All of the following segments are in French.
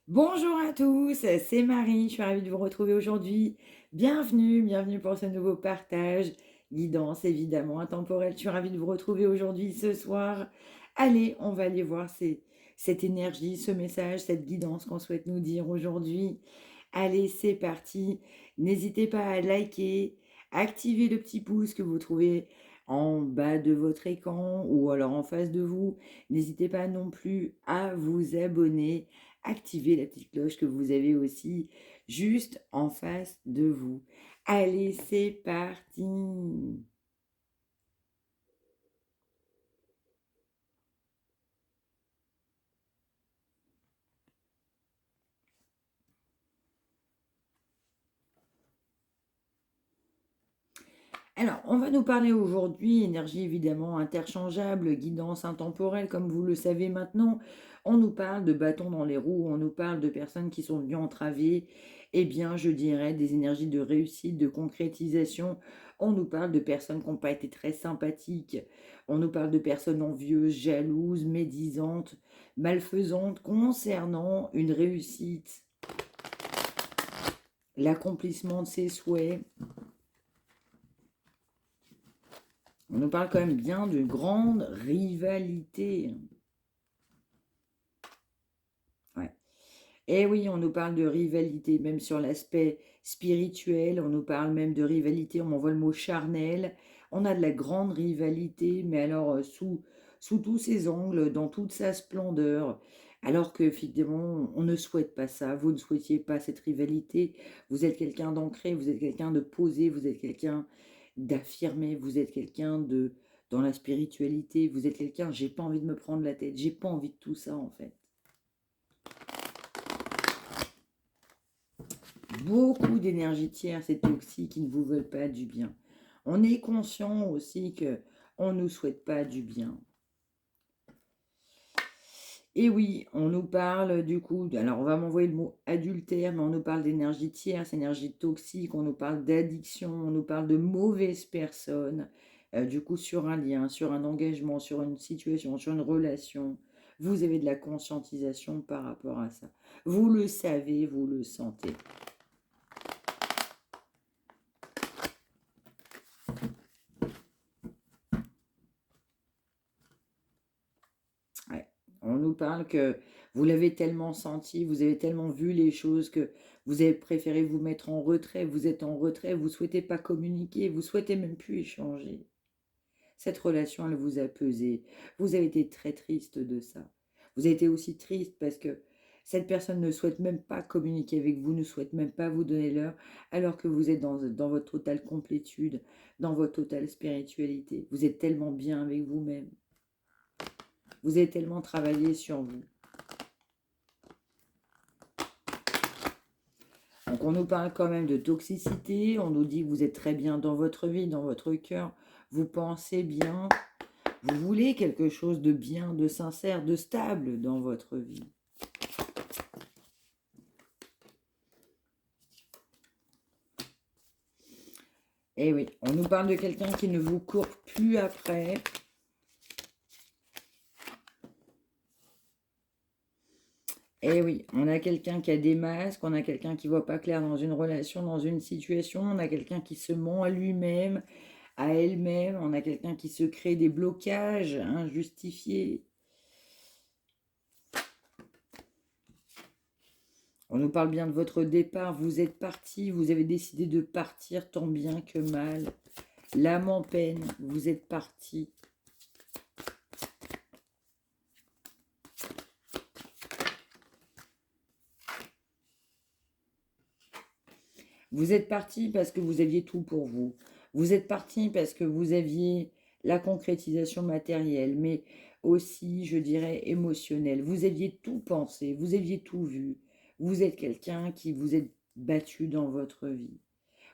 Bonjour à tous, c'est Marie, je suis ravie de vous retrouver aujourd'hui. Bienvenue pour ce nouveau partage, guidance évidemment intemporelle. Je suis ravie de vous retrouver aujourd'hui ce soir. Allez, on va aller voir cette énergie, ce message, cette guidance qu'on souhaite nous dire aujourd'hui. Allez, c'est parti. N'hésitez pas à liker, activer le petit pouce que vous trouvez en bas de votre écran ou alors en face de vous. N'hésitez pas non plus à vous abonner, activer la petite cloche que vous avez aussi juste en face de vous. Allez, c'est parti. Alors, on va nous parler aujourd'hui, énergie évidemment interchangeable, guidance intemporelle, comme vous le savez maintenant. On nous parle de bâtons dans les roues, on nous parle de personnes qui sont venues entraver, eh bien, je dirais, des énergies de réussite, de concrétisation. On nous parle de personnes qui n'ont pas été très sympathiques. On nous parle de personnes envieuses, jalouses, médisantes, malfaisantes concernant une réussite, l'accomplissement de ses souhaits. On nous parle quand même bien d'une grande rivalité. Ouais. Et oui, on nous parle de rivalité, même sur l'aspect spirituel, on nous parle même de rivalité, on m'envoie le mot charnel. On a de la grande rivalité, mais alors sous tous ses angles, dans toute sa splendeur. Alors que finalement, on ne souhaite pas ça, vous ne souhaitiez pas cette rivalité. Vous êtes quelqu'un d'ancré, vous êtes quelqu'un de posé, vous êtes quelqu'un d'affirmer, vous êtes quelqu'un de dans la spiritualité, vous êtes quelqu'un, j'ai pas envie de me prendre la tête, j'ai pas envie de tout ça en fait. Beaucoup d'énergie tierce et toxique qui ne vous veulent pas du bien. On est conscient aussi que on ne nous souhaite pas du bien. Et oui, on nous parle du coup, alors on va m'envoyer le mot adultère, mais on nous parle d'énergie tierce, énergie toxique, on nous parle d'addiction, on nous parle de mauvaises personnes, du coup sur un lien, sur un engagement, sur une situation, sur une relation. Vous avez de la conscientisation par rapport à ça. Vous le savez, vous le sentez. Ouais. On nous parle que vous l'avez tellement senti, vous avez tellement vu les choses que vous avez préféré vous mettre en retrait, vous êtes en retrait, vous souhaitez pas communiquer, vous souhaitez même plus échanger. Cette relation, elle vous a pesé. Vous avez été très triste de ça. Vous avez été aussi triste parce que cette personne ne souhaite même pas communiquer avec vous, ne souhaite même pas vous donner l'heure, alors que vous êtes dans votre totale complétude, dans votre totale spiritualité. Vous êtes tellement bien avec vous-même. Vous avez tellement travaillé sur vous. Donc on nous parle quand même de toxicité, on nous dit que vous êtes très bien dans votre vie, dans votre cœur, vous pensez bien, vous voulez quelque chose de bien, de sincère, de stable dans votre vie. Et oui, on nous parle de quelqu'un qui ne vous court plus après. Et oui, on a quelqu'un qui a des masques, on a quelqu'un qui voit pas clair dans une relation, dans une situation, on a quelqu'un qui se ment à lui-même, à elle-même, on a quelqu'un qui se crée des blocages injustifiés. On nous parle bien de votre départ, vous êtes parti, vous avez décidé de partir tant bien que mal. L'âme en peine, vous êtes parti. Vous êtes parti parce que vous aviez tout pour vous. Vous êtes parti parce que vous aviez la concrétisation matérielle, mais aussi, je dirais, émotionnelle. Vous aviez tout pensé, vous aviez tout vu. Vous êtes quelqu'un qui vous êtes battu dans votre vie.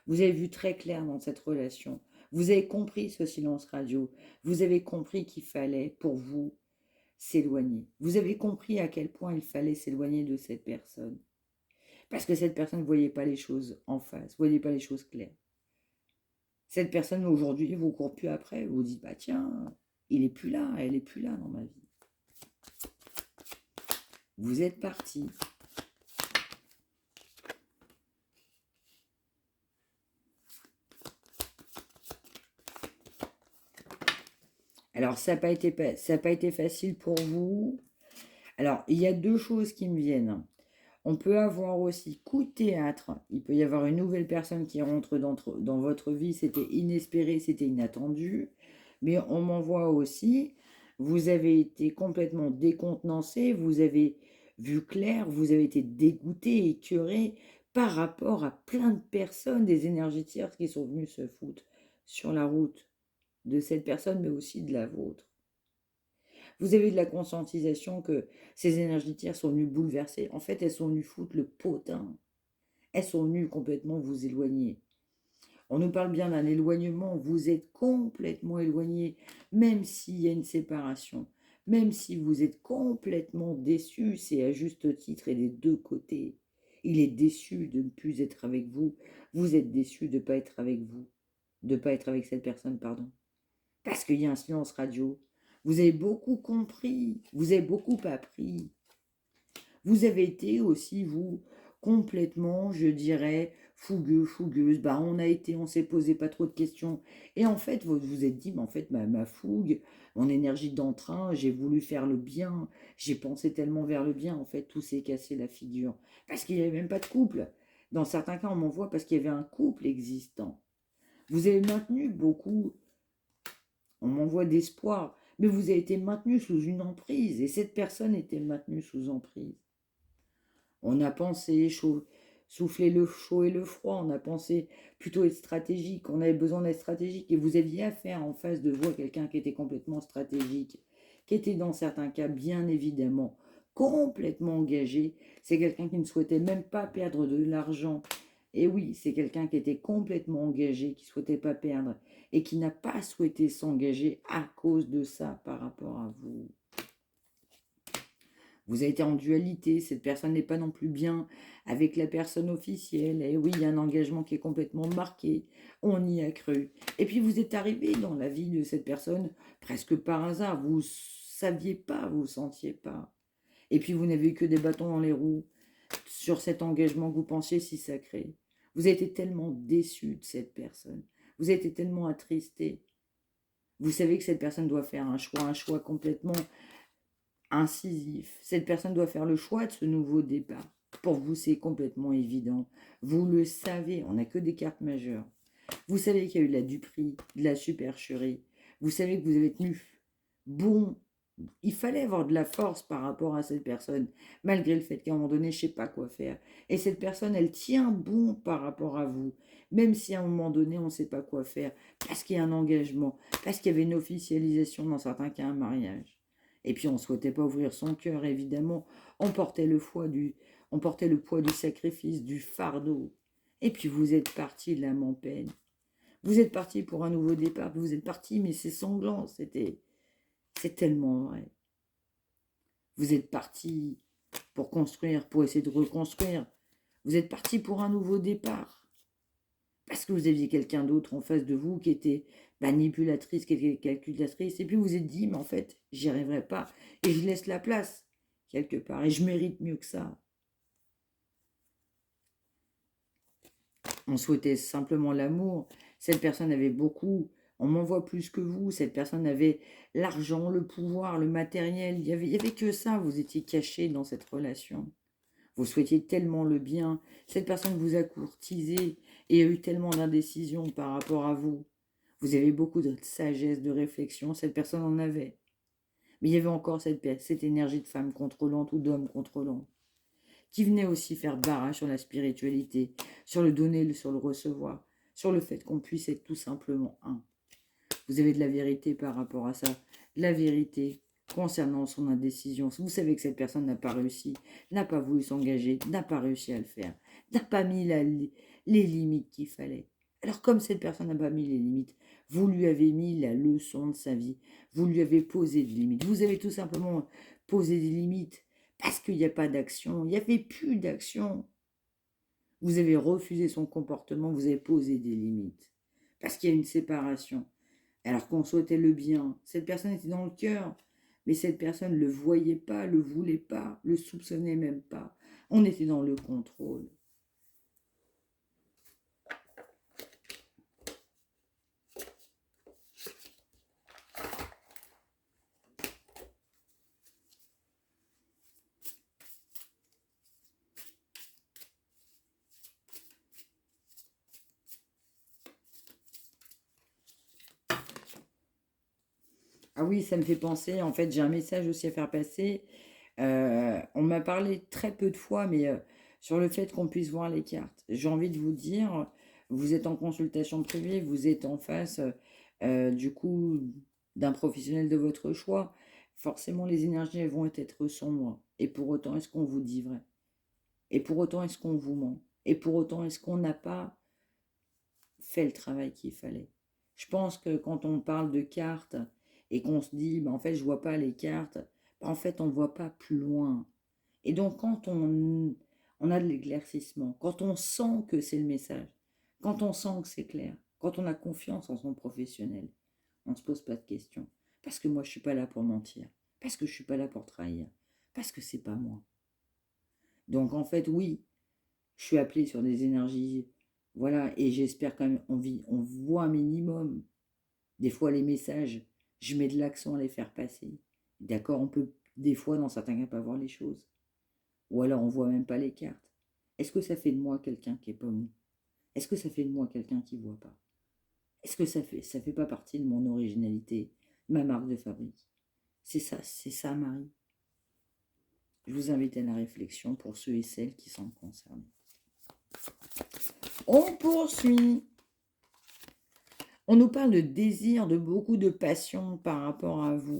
Vous avez vu très clair dans cette relation. Vous avez compris ce silence radio. Vous avez compris qu'il fallait, pour vous, s'éloigner. Vous avez compris à quel point il fallait s'éloigner de cette personne. Parce que cette personne ne voyait pas les choses en face, ne voyait pas les choses claires. Cette personne, aujourd'hui, vous court plus après. Vous dites, bah tiens, il est plus là, elle est plus là dans ma vie. Vous êtes parti. Alors, ça n'a pas été facile pour vous. Alors, il y a deux choses qui me viennent. On peut avoir aussi coup de théâtre. Il peut y avoir une nouvelle personne qui rentre dans votre vie. C'était inespéré, c'était inattendu. Mais on m'envoie aussi, vous avez été complètement décontenancé, vous avez vu clair, vous avez été dégoûté, écœuré par rapport à plein de personnes, des énergies tierces qui sont venues se foutre sur la route de cette personne, mais aussi de la vôtre. Vous avez de la conscientisation que ces énergies tierces sont venues bouleverser. En fait, elles sont venues foutre le potin. Elles sont venues complètement vous éloigner. On nous parle bien d'un éloignement. Vous êtes complètement éloigné, même s'il y a une séparation. Même si vous êtes complètement déçu, c'est à juste titre et des deux côtés. Il est déçu de ne plus être avec vous. Vous êtes déçu de ne pas être avec vous. De ne pas être avec cette personne, pardon. Parce qu'il y a un silence radio. Vous avez beaucoup compris, vous avez beaucoup appris. Vous avez été aussi, vous, complètement, je dirais, fougueux, fougueuse. Bah, on s'est posé pas trop de questions. Et en fait, vous vous êtes dit, mais en fait, ma fougue, mon énergie d'entrain, j'ai voulu faire le bien. J'ai pensé tellement vers le bien. En fait, tout s'est cassé la figure. Parce qu'il n'y avait même pas de couple. Dans certains cas, on m'envoie parce qu'il y avait un couple existant. Vous avez maintenu beaucoup, on m'envoie d'espoir, mais vous avez été maintenu sous une emprise, et cette personne était maintenue sous emprise. On a pensé souffler le chaud et le froid, on a pensé plutôt être stratégique, on avait besoin d'être stratégique, et vous aviez affaire en face de vous à quelqu'un qui était complètement stratégique, qui était dans certains cas bien évidemment complètement engagé. C'est quelqu'un qui ne souhaitait même pas perdre de l'argent. Et oui, c'est quelqu'un qui était complètement engagé, qui ne souhaitait pas perdre et qui n'a pas souhaité s'engager à cause de ça par rapport à vous. Vous avez été en dualité, cette personne n'est pas non plus bien avec la personne officielle. Et oui, il y a un engagement qui est complètement marqué, on y a cru. Et puis vous êtes arrivé dans la vie de cette personne presque par hasard, vous ne saviez pas, vous ne sentiez pas. Et puis vous n'avez eu que des bâtons dans les roues sur cet engagement que vous pensiez si sacré. Vous avez été tellement déçu de cette personne, vous avez été tellement attristé. Vous savez que cette personne doit faire un choix complètement incisif. Cette personne doit faire le choix de ce nouveau départ. Pour vous, c'est complètement évident. Vous le savez, on n'a que des cartes majeures. Vous savez qu'il y a eu de la duperie, de la supercherie. Vous savez que vous avez tenu bon. Il fallait avoir de la force par rapport à cette personne, malgré le fait qu'à un moment donné, je ne sais pas quoi faire. Et cette personne, elle tient bon par rapport à vous, même si à un moment donné, on ne sait pas quoi faire, parce qu'il y a un engagement, parce qu'il y avait une officialisation, dans certains cas, un mariage. Et puis, on ne souhaitait pas ouvrir son cœur, évidemment. On portait on portait le poids du sacrifice, du fardeau. Et puis, vous êtes parti de l'âme en peine. Vous êtes parti pour un nouveau départ. Vous êtes parti, mais c'est sanglant. C'est tellement vrai. Vous êtes parti pour construire, pour essayer de reconstruire. Vous êtes parti pour un nouveau départ. Parce que vous aviez quelqu'un d'autre en face de vous qui était manipulatrice, qui était calculatrice. Et puis vous vous êtes dit, mais en fait, j'y arriverai pas. Et je laisse la place, quelque part. Et je mérite mieux que ça. On souhaitait simplement l'amour. Cette personne avait beaucoup. On m'envoie plus que vous. Cette personne avait l'argent, le pouvoir, le matériel. Il y avait que ça. Vous étiez caché dans cette relation. Vous souhaitiez tellement le bien. Cette personne vous a courtisé et a eu tellement d'indécision par rapport à vous. Vous avez beaucoup de sagesse, de réflexion. Cette personne en avait. Mais il y avait encore cette énergie de femme contrôlante ou d'homme contrôlant qui venait aussi faire barrage sur la spiritualité, sur le donner, sur le recevoir, sur le fait qu'on puisse être tout simplement un. Vous avez de la vérité par rapport à ça, de la vérité concernant son indécision. Vous savez que cette personne n'a pas réussi, n'a pas voulu s'engager, n'a pas réussi à le faire, n'a pas mis les limites qu'il fallait. Alors comme cette personne n'a pas mis les limites, vous lui avez mis la leçon de sa vie, vous lui avez posé des limites, vous avez tout simplement posé des limites parce qu'il n'y a pas d'action, il n'y avait plus d'action. Vous avez refusé son comportement, vous avez posé des limites parce qu'il y a une séparation. Alors qu'on souhaitait le bien, cette personne était dans le cœur, mais cette personne ne le voyait pas, le voulait pas, le soupçonnait même pas. On était dans le contrôle. Ah oui, ça me fait penser, en fait, j'ai un message aussi à faire passer. On m'a parlé très peu de fois, mais sur le fait qu'on puisse voir les cartes. J'ai envie de vous dire, vous êtes en consultation privée, vous êtes en face, du coup, d'un professionnel de votre choix. Forcément, les énergies elles vont être sombres. Et pour autant, est-ce qu'on vous dit vrai? Et pour autant, est-ce qu'on vous ment? Et pour autant, est-ce qu'on n'a pas fait le travail qu'il fallait? Je pense que quand on parle de cartes et qu'on se dit, bah, en fait, je vois pas les cartes, bah, en fait, on ne voit pas plus loin. Et donc, quand on a de l'éclaircissement, quand on sent que c'est le message, quand on sent que c'est clair, quand on a confiance en son professionnel, on ne se pose pas de questions. Parce que moi, je ne suis pas là pour mentir. Parce que je ne suis pas là pour trahir. Parce que c'est pas moi. Donc, en fait, oui, je suis appelée sur des énergies. Voilà, et j'espère quand même, on voit un minimum. Des fois, les messages, je mets de l'accent à les faire passer. D'accord, on peut, des fois, dans certains cas, pas voir les choses. Ou alors on voit même pas les cartes. Est-ce que ça fait de moi quelqu'un qui est pas mou? Est-ce que ça fait de moi quelqu'un qui voit pas? Est-ce que ça fait pas partie de mon originalité, ma marque de fabrique? C'est ça, Marie. Je vous invite à la réflexion pour ceux et celles qui sont concernés. On poursuit. On nous parle de désir, de beaucoup de passion par rapport à vous.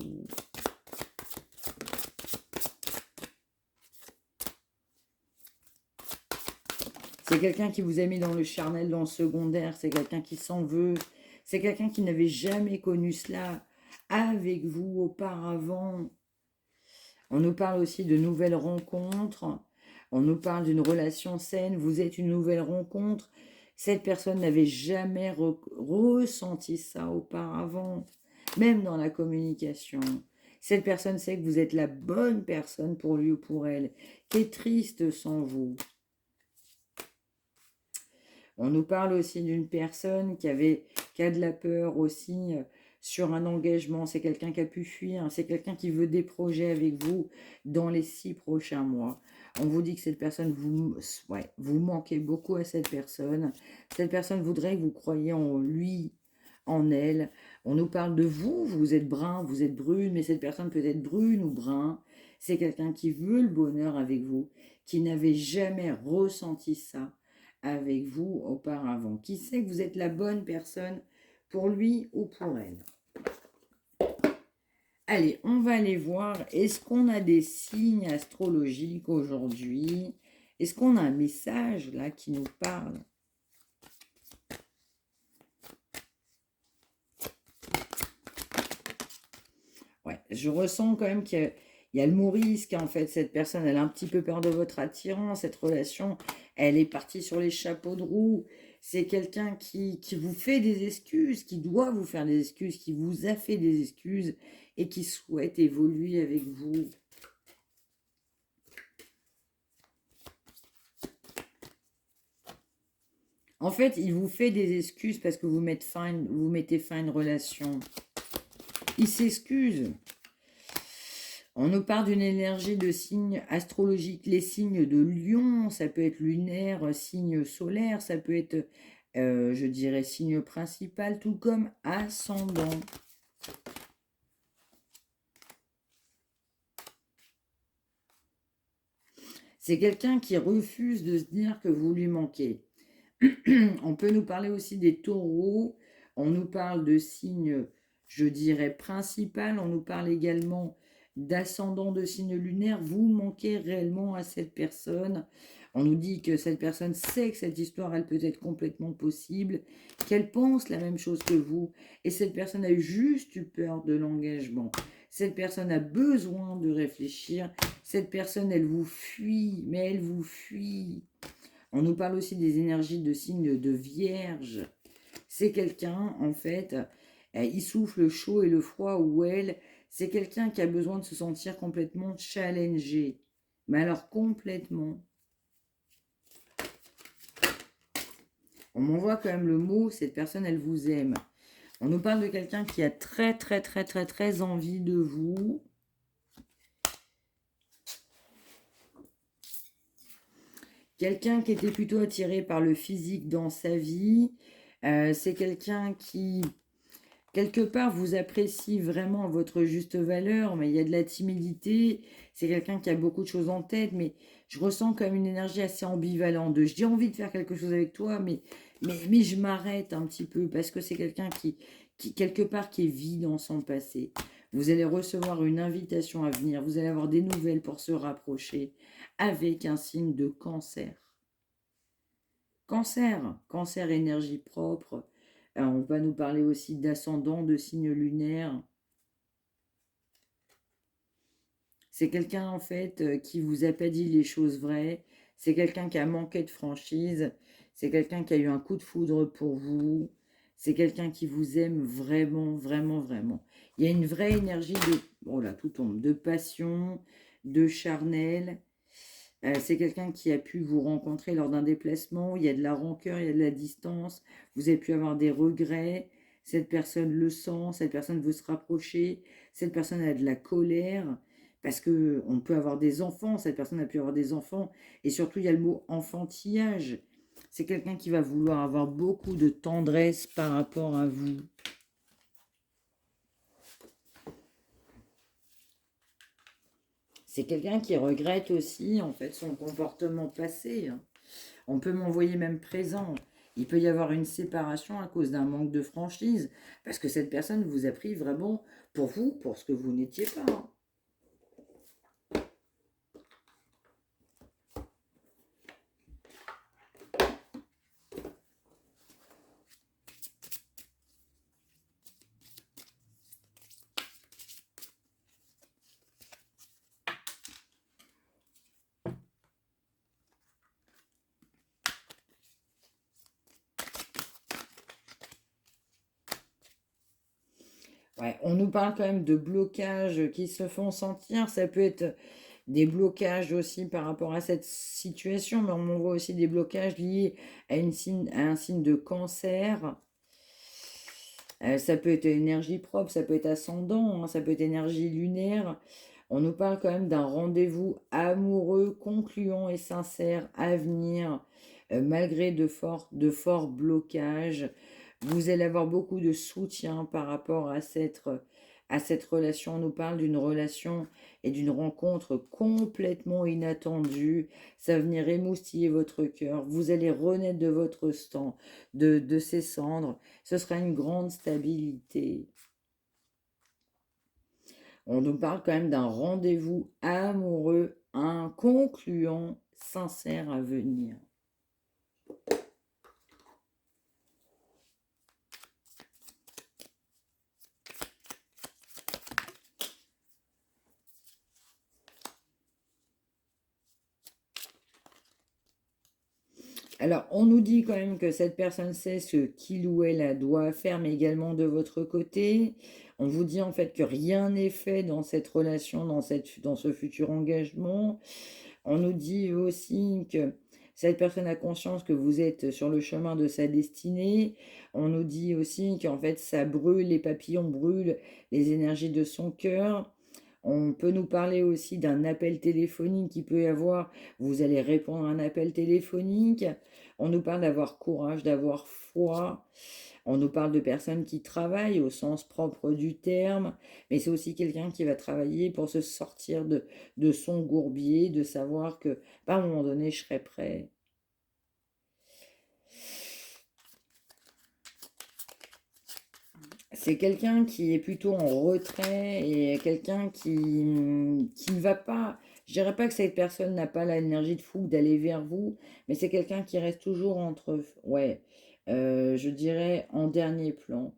C'est quelqu'un qui vous a mis dans le charnel, dans le secondaire. C'est quelqu'un qui s'en veut. C'est quelqu'un qui n'avait jamais connu cela avec vous auparavant. On nous parle aussi de nouvelles rencontres. On nous parle d'une relation saine. Vous êtes une nouvelle rencontre. Cette personne n'avait jamais ressenti ça auparavant, même dans la communication. Cette personne sait que vous êtes la bonne personne pour lui ou pour elle, qui est triste sans vous. On nous parle aussi d'une personne qui a de la peur aussi sur un engagement. C'est quelqu'un qui a pu fuir. C'est quelqu'un qui veut des projets avec vous dans les 6 prochains mois. On vous dit que cette personne, vous manquez beaucoup à cette personne. Cette personne voudrait que vous croyiez en lui, en elle. On nous parle de vous. Vous êtes brun, vous êtes brune, mais cette personne peut être brune ou brun. C'est quelqu'un qui veut le bonheur avec vous, qui n'avait jamais ressenti ça avec vous auparavant. Qui sait que vous êtes la bonne personne pour lui ou pour elle. Allez, on va aller voir. Est-ce qu'on a des signes astrologiques aujourd'hui? Est-ce qu'on a un message là qui nous parle? Ouais, je ressens quand même qu'il y a le mot risque, en fait. Cette personne, elle a un petit peu peur de votre attirance. Cette relation, elle est partie sur les chapeaux de roue. C'est quelqu'un qui vous fait des excuses, qui doit vous faire des excuses, qui vous a fait des excuses et qui souhaite évoluer avec vous. En fait, il vous fait des excuses parce que vous mettez fin à une relation. Il s'excuse. On nous parle d'une énergie de signes astrologiques. Les signes de Lion, ça peut être lunaire, signe solaire, ça peut être, je dirais, signe principal, tout comme ascendant. C'est quelqu'un qui refuse de se dire que vous lui manquez. On peut nous parler aussi des taureaux. On nous parle de signes, je dirais, principal. On nous parle également d'ascendant de signes lunaires. Vous manquez réellement à cette personne. On nous dit que cette personne sait que cette histoire, elle peut être complètement possible, qu'elle pense la même chose que vous. Et cette personne a juste eu peur de l'engagement. Cette personne a besoin de réfléchir. Cette personne, elle vous fuit, mais elle vous fuit. On nous parle aussi des énergies de signes de vierge. C'est quelqu'un, en fait, il souffle le chaud et le froid, ou elle, c'est quelqu'un qui a besoin de se sentir complètement challengé. Mais alors complètement. On m'envoie quand même le mot, cette personne, elle vous aime. On nous parle de quelqu'un qui a très, très, très, très, très envie de vous. Quelqu'un qui était plutôt attiré par le physique dans sa vie. C'est quelqu'un qui quelque part, vous appréciez vraiment votre juste valeur, mais il y a de la timidité. C'est quelqu'un qui a beaucoup de choses en tête, mais je ressens comme une énergie assez ambivalente. J'ai envie de faire quelque chose avec toi, mais je m'arrête un petit peu parce que c'est quelqu'un qui, quelque part, qui est vide dans son passé. Vous allez recevoir une invitation à venir. Vous allez avoir des nouvelles pour se rapprocher avec un signe de cancer. Cancer, cancer énergie propre. On va nous parler aussi d'ascendant, de signes lunaires. C'est quelqu'un en fait qui vous a pas dit les choses vraies. C'est quelqu'un qui a manqué de franchise. C'est quelqu'un qui a eu un coup de foudre pour vous. C'est quelqu'un qui vous aime vraiment, vraiment, vraiment. Il y a une vraie énergie de, oh là, tout tombe, de passion, de charnel. C'est quelqu'un qui a pu vous rencontrer lors d'un déplacement. Il y a de la rancœur, il y a de la distance. Vous avez pu avoir des regrets. Cette personne le sent, cette personne veut se rapprocher. Cette personne a de la colère. Parce que on peut avoir des enfants, cette personne a pu avoir des enfants. Et surtout, il y a le mot enfantillage. C'est quelqu'un qui va vouloir avoir beaucoup de tendresse par rapport à vous. C'est quelqu'un qui regrette aussi, en fait, son comportement passé. On peut m'envoyer même présent. Il peut y avoir une séparation à cause d'un manque de franchise, parce que cette personne vous a pris vraiment pour vous, pour ce que vous n'étiez pas. Ouais, on nous parle quand même de blocages qui se font sentir. Ça peut être des blocages aussi par rapport à cette situation, mais on m'envoie aussi des blocages liés à un signe de cancer. Ça peut être énergie propre, ça peut être ascendant, hein, ça peut être énergie lunaire. On nous parle quand même d'un rendez-vous amoureux, concluant et sincère à venir, malgré de forts blocages. Vous allez avoir beaucoup de soutien par rapport à cette relation. On nous parle d'une relation et d'une rencontre complètement inattendue. Ça va venir émoustiller votre cœur. Vous allez renaître de votre stand, de ses cendres. Ce sera une grande stabilité. On nous parle quand même d'un rendez-vous amoureux, un concluant sincère à venir. Alors, on nous dit quand même que cette personne sait ce qu'il ou elle doit faire, mais également de votre côté. On vous dit en fait que rien n'est fait dans cette relation, dans ce futur engagement. On nous dit aussi que cette personne a conscience que vous êtes sur le chemin de sa destinée. On nous dit aussi qu'en fait, ça brûle, les papillons brûlent les énergies de son cœur. On peut nous parler aussi d'un appel téléphonique qui peut y avoir. Vous allez répondre à un appel téléphonique. On nous parle d'avoir courage, d'avoir foi. On nous parle de personnes qui travaillent au sens propre du terme, mais c'est aussi quelqu'un qui va travailler pour se sortir de son gourbier, de savoir que, bah, à un moment donné, je serai prêt. C'est quelqu'un qui est plutôt en retrait et quelqu'un qui ne va pas. Je dirais pas que cette personne n'a pas l'énergie de fou d'aller vers vous, mais c'est quelqu'un qui reste toujours entre, ouais, je dirais en dernier plan.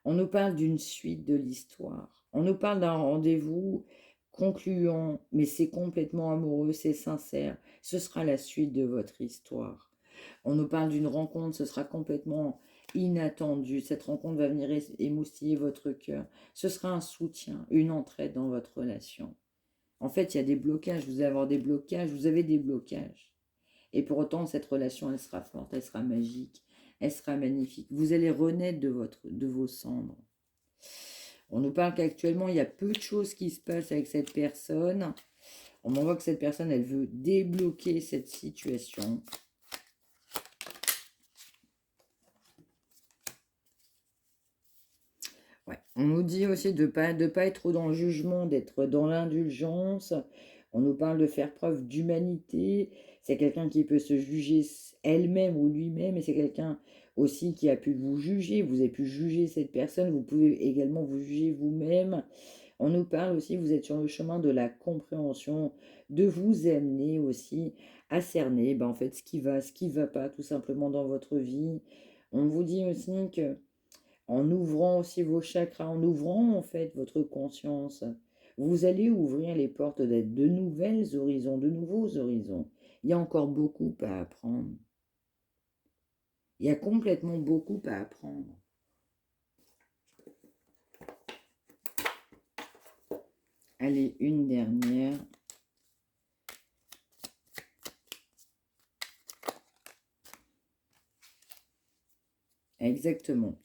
On nous parle d'une suite de l'histoire. On nous parle d'un rendez-vous concluant, mais c'est complètement amoureux, c'est sincère. Ce sera la suite de votre histoire. On nous parle d'une rencontre, ce sera complètement inattendu. Cette rencontre va venir émoustiller votre cœur. Ce sera un soutien, une entraide dans votre relation. En fait, il y a des blocages, vous allez avoir des blocages, vous avez des blocages. Et pour autant, cette relation, elle sera forte, elle sera magique, elle sera magnifique. Vous allez renaître de vos cendres. On nous parle qu'actuellement, il y a peu de choses qui se passent avec cette personne. On m'envoie que cette personne, elle veut débloquer cette situation. On nous dit aussi de pas être trop dans le jugement, d'être dans l'indulgence. On nous parle de faire preuve d'humanité. C'est quelqu'un qui peut se juger elle-même ou lui-même, et c'est quelqu'un aussi qui a pu vous juger. Vous avez pu juger cette personne, vous pouvez également vous juger vous-même. On nous parle aussi, vous êtes sur le chemin de la compréhension, de vous amener aussi à cerner en fait ce qui va pas tout simplement dans votre vie. On vous dit aussi que en ouvrant aussi vos chakras, en ouvrant en fait votre conscience, vous allez ouvrir les portes d'être de nouvelles horizons, de nouveaux horizons. Il y a encore beaucoup à apprendre. Il y a complètement beaucoup à apprendre. Allez, une dernière. Exactement.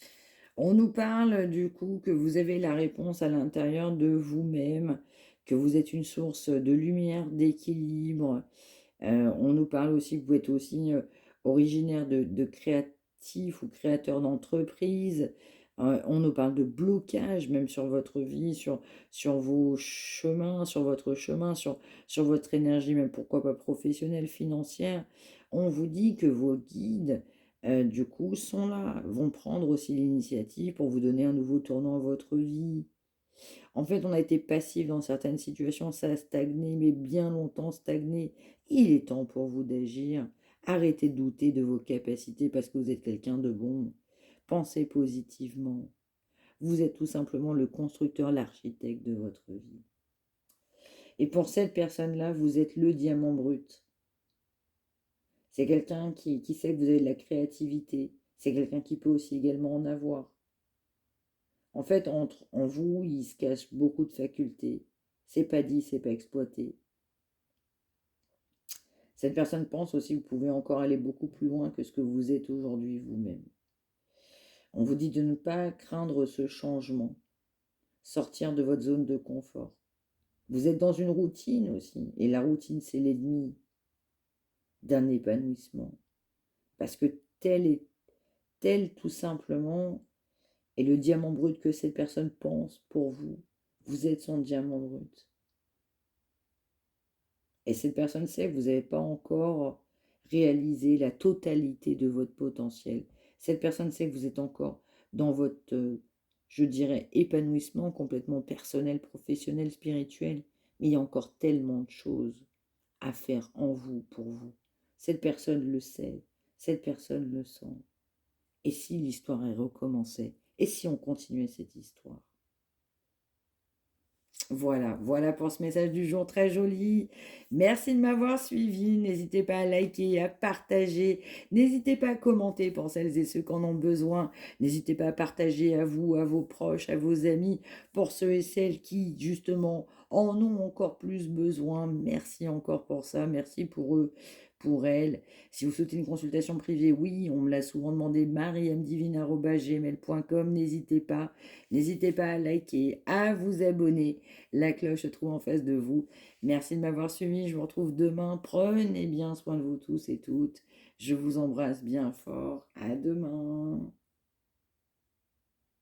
On nous parle du coup que vous avez la réponse à l'intérieur de vous-même, que vous êtes une source de lumière, d'équilibre. On nous parle aussi que vous êtes aussi originaire de créatifs ou créateurs d'entreprises. On nous parle de blocage même sur votre vie, sur vos chemins, sur votre chemin, sur votre énergie, même pourquoi pas professionnelle, financière. On vous dit que vos guides, du coup, sont là, vont prendre aussi l'initiative pour vous donner un nouveau tournant à votre vie. En fait, on a été passif dans certaines situations, ça a stagné, mais bien longtemps stagné. Il est temps pour vous d'agir. Arrêtez de douter de vos capacités parce que vous êtes quelqu'un de bon. Pensez positivement. Vous êtes tout simplement le constructeur, l'architecte de votre vie. Et pour cette personne-là, vous êtes le diamant brut. C'est quelqu'un qui sait que vous avez de la créativité. C'est quelqu'un qui peut aussi également en avoir. En fait, en vous, il se cache beaucoup de facultés. C'est pas dit, c'est pas exploité. Cette personne pense aussi que vous pouvez encore aller beaucoup plus loin que ce que vous êtes aujourd'hui vous-même. On vous dit de ne pas craindre ce changement, sortir de votre zone de confort. Vous êtes dans une routine aussi, et la routine, c'est l'ennemi d'un épanouissement. Parce que tel tout simplement est le diamant brut que cette personne pense pour vous. Vous êtes son diamant brut. Et cette personne sait que vous n'avez pas encore réalisé la totalité de votre potentiel. Cette personne sait que vous êtes encore dans votre, je dirais, épanouissement complètement personnel, professionnel, spirituel. Mais il y a encore tellement de choses à faire en vous, pour vous. Cette personne le sait, cette personne le sent. Et si l'histoire est recommencée? Et si on continuait cette histoire? Voilà pour ce message du jour très joli. Merci de m'avoir suivi. N'hésitez pas à liker, à partager. N'hésitez pas à commenter pour celles et ceux qui en ont besoin. N'hésitez pas à partager à vous, à vos proches, à vos amis, pour ceux et celles qui, justement, en ont encore plus besoin. Merci encore pour ça. Merci pour eux, pour elles. Si vous souhaitez une consultation privée, oui, on me l'a souvent demandé, mariamdivine@gmail.com. N'hésitez pas à liker, à vous abonner. La cloche se trouve en face de vous. Merci de m'avoir suivi. Je vous retrouve demain. Prenez bien soin de vous tous et toutes. Je vous embrasse bien fort. À demain.